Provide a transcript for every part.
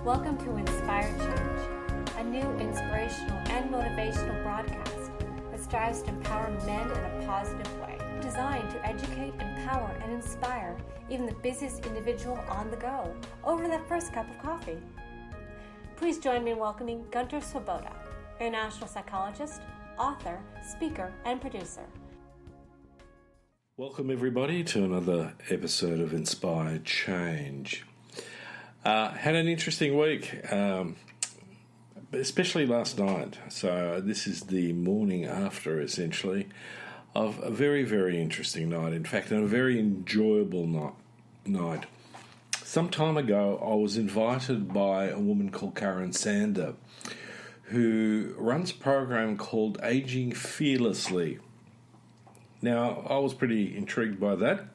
Welcome to Inspired Change, a new inspirational and motivational broadcast that strives to empower men in a positive way, designed to educate, empower, and inspire even the busiest individual on the go over that first cup of coffee. Please join me in welcoming Gunter, international psychologist, author, speaker, and producer. Welcome everybody to another episode of Inspired Change. Had an interesting week, especially last night. So this is the morning after, essentially, of a very, very interesting night. In fact, a very enjoyable night. Some time ago, I was invited by a woman called Karen Sander, who runs a program called Aging Fearlessly. Now, I was pretty intrigued by that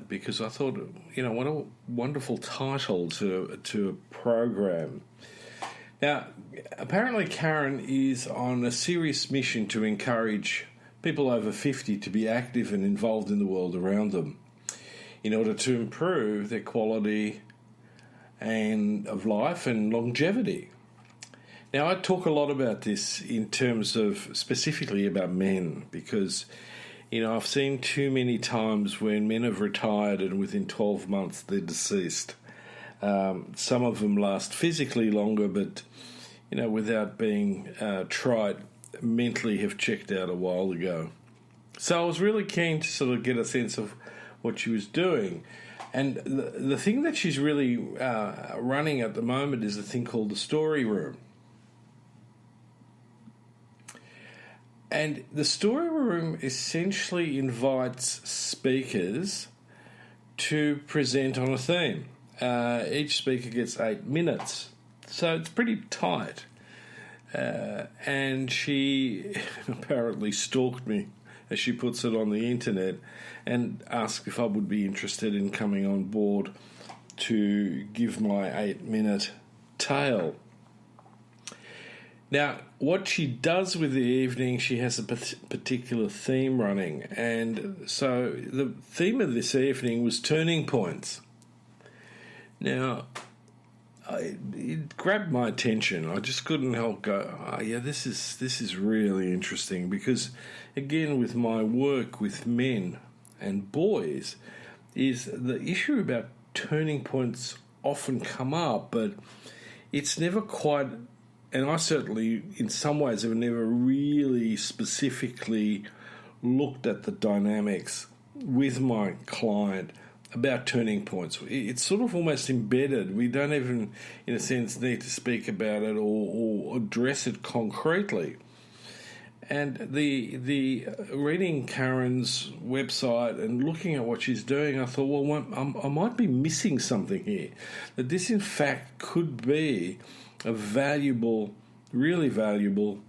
because I thought, what a wonderful title to a program. Now, apparently Karen is on a serious mission to encourage people over 50 to be active and involved in the world around them in order to improve their quality of life and longevity. Now, I talk a lot about this in terms of specifically about men because, I've seen too many times when men have retired and within 12 months they're deceased. Some of them last physically longer, but, without being trite, mentally have checked out a while ago. So I was really keen to sort of get a sense of what she was doing. And the thing that she's really running at the moment is a thing called the Story Room. And the Story Room essentially invites speakers to present on a theme. Each speaker gets 8 minutes, so it's pretty tight. And she apparently stalked me, as she puts it, on the internet and asked if I would be interested in coming on board to give my 8-minute tale. Now, what she does with the evening, she has a particular theme running. And so the theme of this evening was turning points. Now, it grabbed my attention. I just couldn't help go, this is really interesting. Because, again, with my work with men and boys, is the issue about turning points often come up, but it's never quite... And I certainly, in some ways, have never really specifically looked at the dynamics with my client about turning points. It's sort of almost embedded. We don't even, in a sense, need to speak about it or address it concretely. And the reading Karen's website and looking at what she's doing, I thought, well, I might be missing something here. That this, in fact, could be a really valuable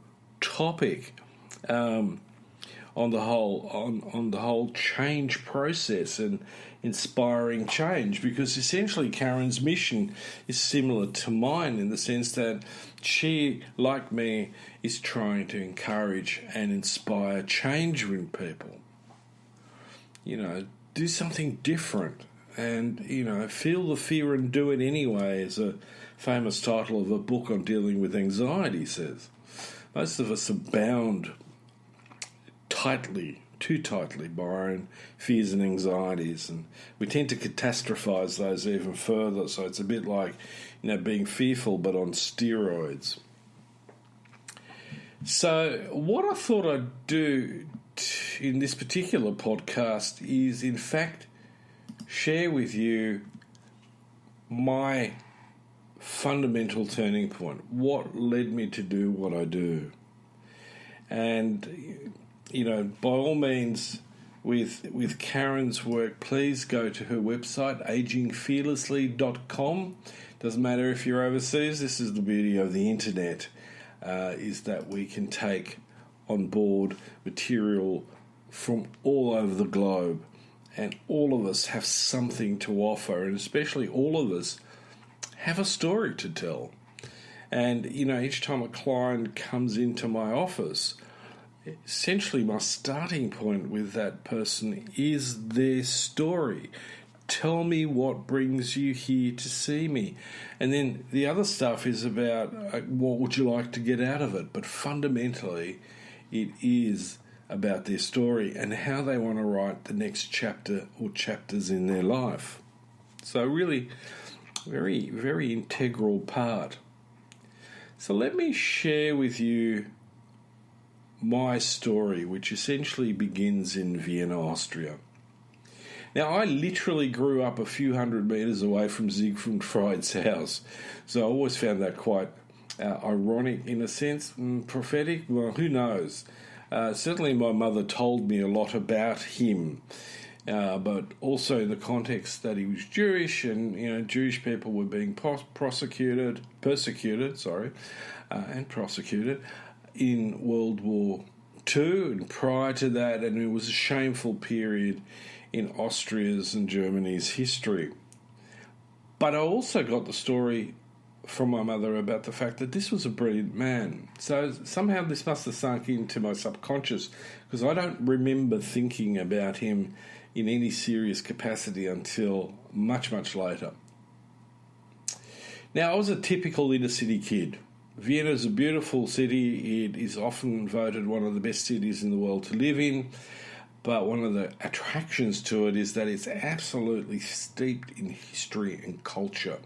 topic on the whole change process and inspiring change, because essentially Karen's mission is similar to mine in the sense that she, like me, is trying to encourage and inspire change in people. Do something different and, feel the fear and do it anyway, as a famous title of a book on dealing with anxiety says. Most of us are bound too tightly by our own fears and anxieties, and we tend to catastrophize those even further. So it's a bit like, being fearful but on steroids. So what I thought I'd do in this particular podcast is, in fact, share with you my fundamental turning point, what led me to do what I do. And, by all means, with Karen's work, please go to her website, agingfearlessly.com. Doesn't matter if you're overseas. This is the beauty of the internet, is that we can take on board material from all over the globe. And all of us have something to offer, and especially all of us have a story to tell. And, each time a client comes into my office, essentially my starting point with that person is their story. tell me what brings you here to see me. And then the other stuff is about what would you like to get out of it. But fundamentally, it is about their story and how they want to write the next chapter or chapters in their life. So really, very, very integral part. So let me share with you my story, which essentially begins in Vienna, Austria. Now, I literally grew up a few hundred metres away from Siegfried Freud's house, so I always found that quite ironic in a sense, prophetic. Well, who knows? Certainly my mother told me a lot about him, but also in the context that he was Jewish, and Jewish people were being persecuted in World War II and prior to that, and it was a shameful period in Austria's and Germany's history. But I also got the story from my mother about the fact that this was a brilliant man. So somehow this must have sunk into my subconscious, because I don't remember thinking about him in any serious capacity until much, much later. Now, I was a typical inner city kid. Vienna is a beautiful city. It is often voted one of the best cities in the world to live in. But one of the attractions to it is that it's absolutely steeped in history and culture.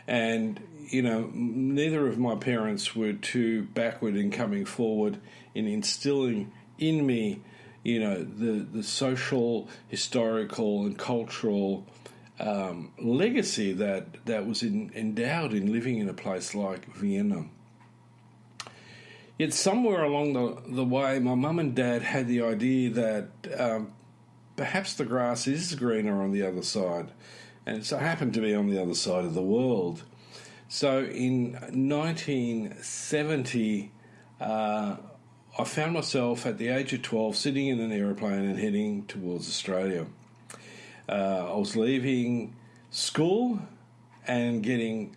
And, neither of my parents were too backward in coming forward in instilling in me, the social, historical and cultural legacy that was endowed in living in a place like Vienna. Yet somewhere along the way, my mum and dad had the idea that perhaps the grass is greener on the other side, and it so happened to be on the other side of the world. So in 1970, I found myself at the age of 12 sitting in an aeroplane and heading towards Australia. I was leaving school and getting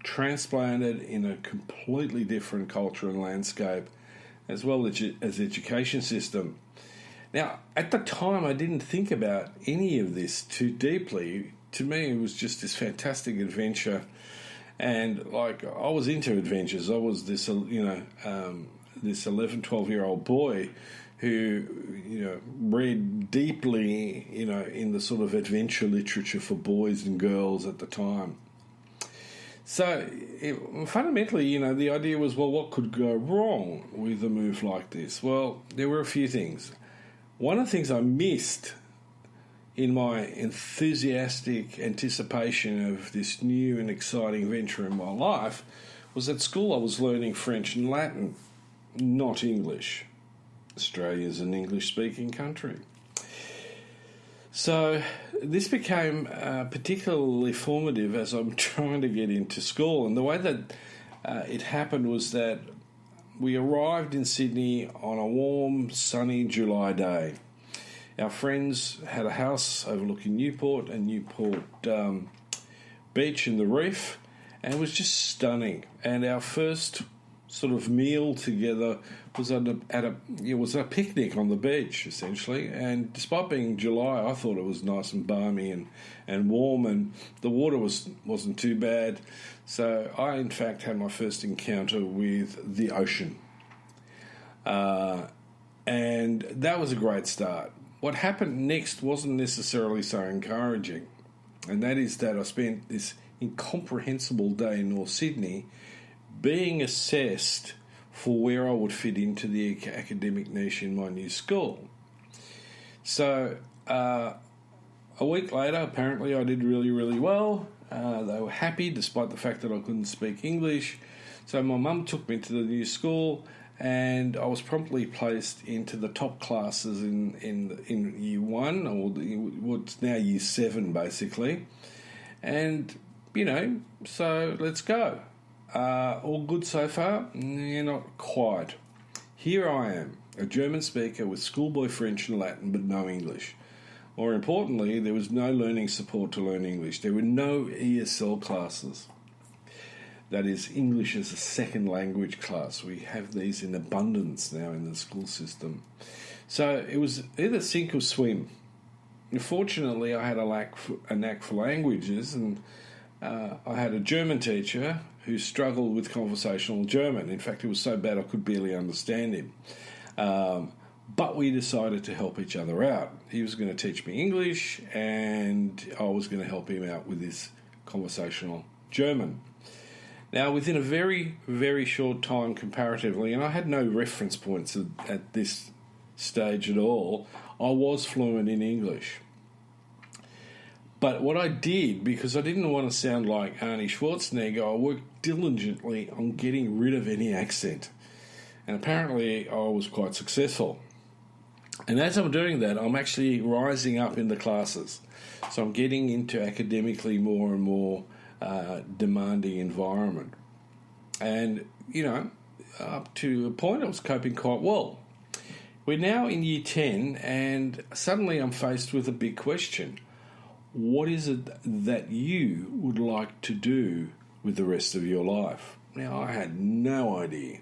transplanted in a completely different culture and landscape, as well as education system. Now, at the time, I didn't think about any of this too deeply. To me, it was just this fantastic adventure, and I was into adventures. I was this 11, 12-year-old boy who read deeply in the sort of adventure literature for boys and girls at the time. So fundamentally, the idea was, well, what could go wrong with a move like this? Well, there were a few things. One of the things I missed in my enthusiastic anticipation of this new and exciting venture in my life was at school I was learning French and Latin, not English. Australia is an English-speaking country. So this became particularly formative as I'm trying to get into school. And the way that it happened was that we arrived in Sydney on a warm, sunny July day. Our friends had a house overlooking Newport Beach in the Reef, and it was just stunning. And our first sort of meal together was a picnic on the beach, essentially. And despite being July, I thought it was nice and balmy and warm, and the water wasn't too bad. So I, in fact, had my first encounter with the ocean. And that was a great start. What happened next wasn't necessarily so encouraging, and that is that I spent this incomprehensible day in North Sydney being assessed for where I would fit into the academic niche in my new school. So a week later, apparently I did really, really well. They were happy despite the fact that I couldn't speak English. So my mum took me to the new school, and I was promptly placed into the top classes in Year 1, or what's now Year 7, basically. And, so let's go. All good so far? Yeah, not quite. Here I am, a German speaker with schoolboy French and Latin, but no English. More importantly, there was no learning support to learn English. There were no ESL classes. That is, English as a second language class. We have these in abundance now in the school system. So it was either sink or swim. fortunately, I had a knack for languages, and I had a German teacher who struggled with conversational German. In fact, it was so bad I could barely understand him. But we decided to help each other out. He was going to teach me English, and I was going to help him out with his conversational German. Now, within a very, very short time comparatively, and I had no reference points at this stage at all, I was fluent in English. But what I did, because I didn't want to sound like Arnie Schwarzenegger, I worked diligently on getting rid of any accent. And apparently I was quite successful. And as I'm doing that, I'm actually rising up in the classes. So I'm getting into academically more and more demanding environment. And, up to a point I was coping quite well. We're now in year 10, and suddenly I'm faced with a big question. What is it that you would like to do with the rest of your life? Now, I had no idea.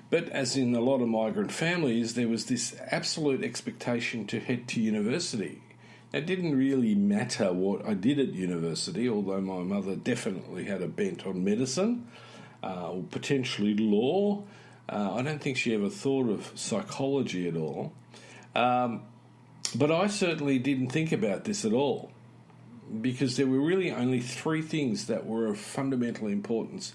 But as in a lot of migrant families, there was this absolute expectation to head to university. It didn't really matter what I did at university, although my mother definitely had a bent on medicine, or potentially law. I don't think she ever thought of psychology at all. But I certainly didn't think about this at all, because there were really only three things that were of fundamental importance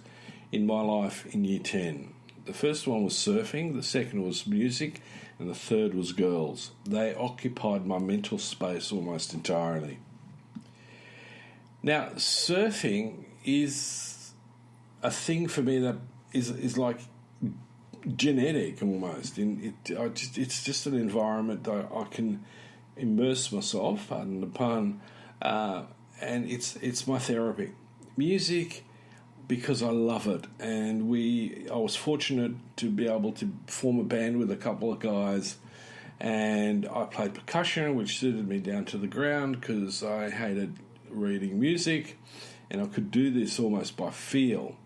in my life in year 10. The first one was surfing, the second was music, and the third was girls. They occupied my mental space almost entirely. Now, surfing is a thing for me that is like genetic almost. It's just an environment that I can immerse myself, pardon the pun, and it's my therapy. Music, because I love it, and I was fortunate to be able to form a band with a couple of guys, and I played percussion, which suited me down to the ground because I hated reading music, and I could do this almost by feel.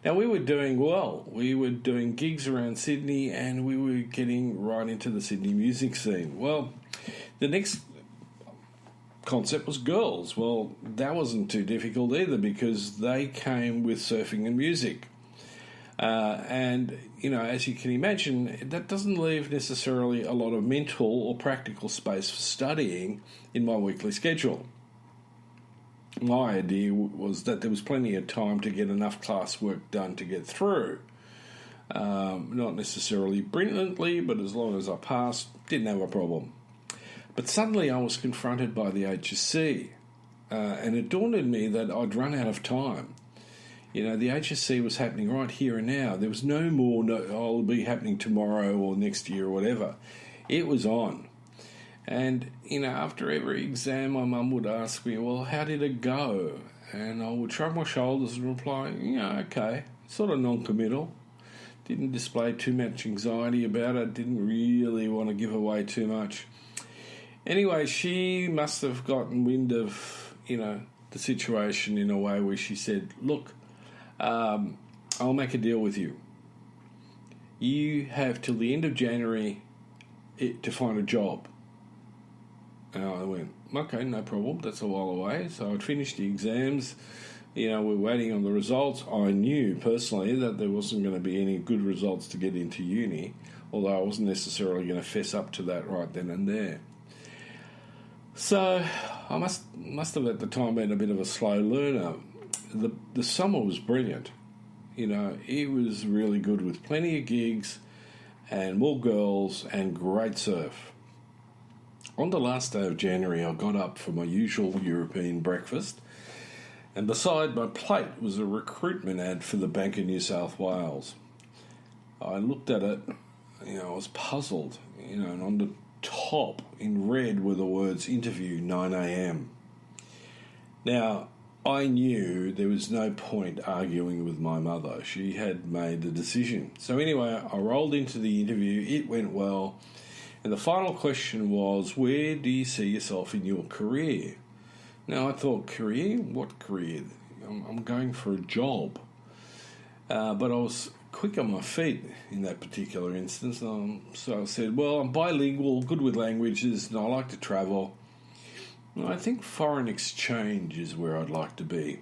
Now, we were doing well. We were doing gigs around Sydney, and we were getting right into the Sydney music scene. Well, the next concept was girls. Well, that wasn't too difficult either, because they came with surfing and music. And, as you can imagine, that doesn't leave necessarily a lot of mental or practical space for studying in my weekly schedule. My idea was that there was plenty of time to get enough classwork done to get through. Not necessarily brilliantly, but as long as I passed, didn't have a problem. But suddenly I was confronted by the HSC, and it dawned on me that I'd run out of time. The HSC was happening right here and now. There was no more, it'll be happening tomorrow or next year or whatever. It was on. And, after every exam, my mum would ask me, well, how did it go? And I would shrug my shoulders and reply, okay, sort of non-committal. Didn't display too much anxiety about it, didn't really want to give away too much. Anyway, she must have gotten wind of, the situation in a way where she said, look, I'll make a deal with you. You have till the end of January to find a job. And I went, okay, no problem, that's a while away. So I'd finished the exams, we're waiting on the results. I knew personally that there wasn't going to be any good results to get into uni, although I wasn't necessarily going to fess up to that right then and there. So I must have at the time been a bit of a slow learner. The summer was brilliant. It was really good with plenty of gigs and more girls and great surf. On the last day of January, I got up for my usual European breakfast, and beside my plate was a recruitment ad for the Bank of New South Wales. I looked at it, I was puzzled, and on the top in red were the words interview 9 a.m. Now, I knew there was no point arguing with my mother. She had made the decision. So anyway, I rolled into the interview. It went well. And the final question was, where do you see yourself in your career? Now, I thought, career? What career? I'm going for a job. But I was quick on my feet in that particular instance. So I said, well, I'm bilingual, good with languages, and I like to travel. I think foreign exchange is where I'd like to be.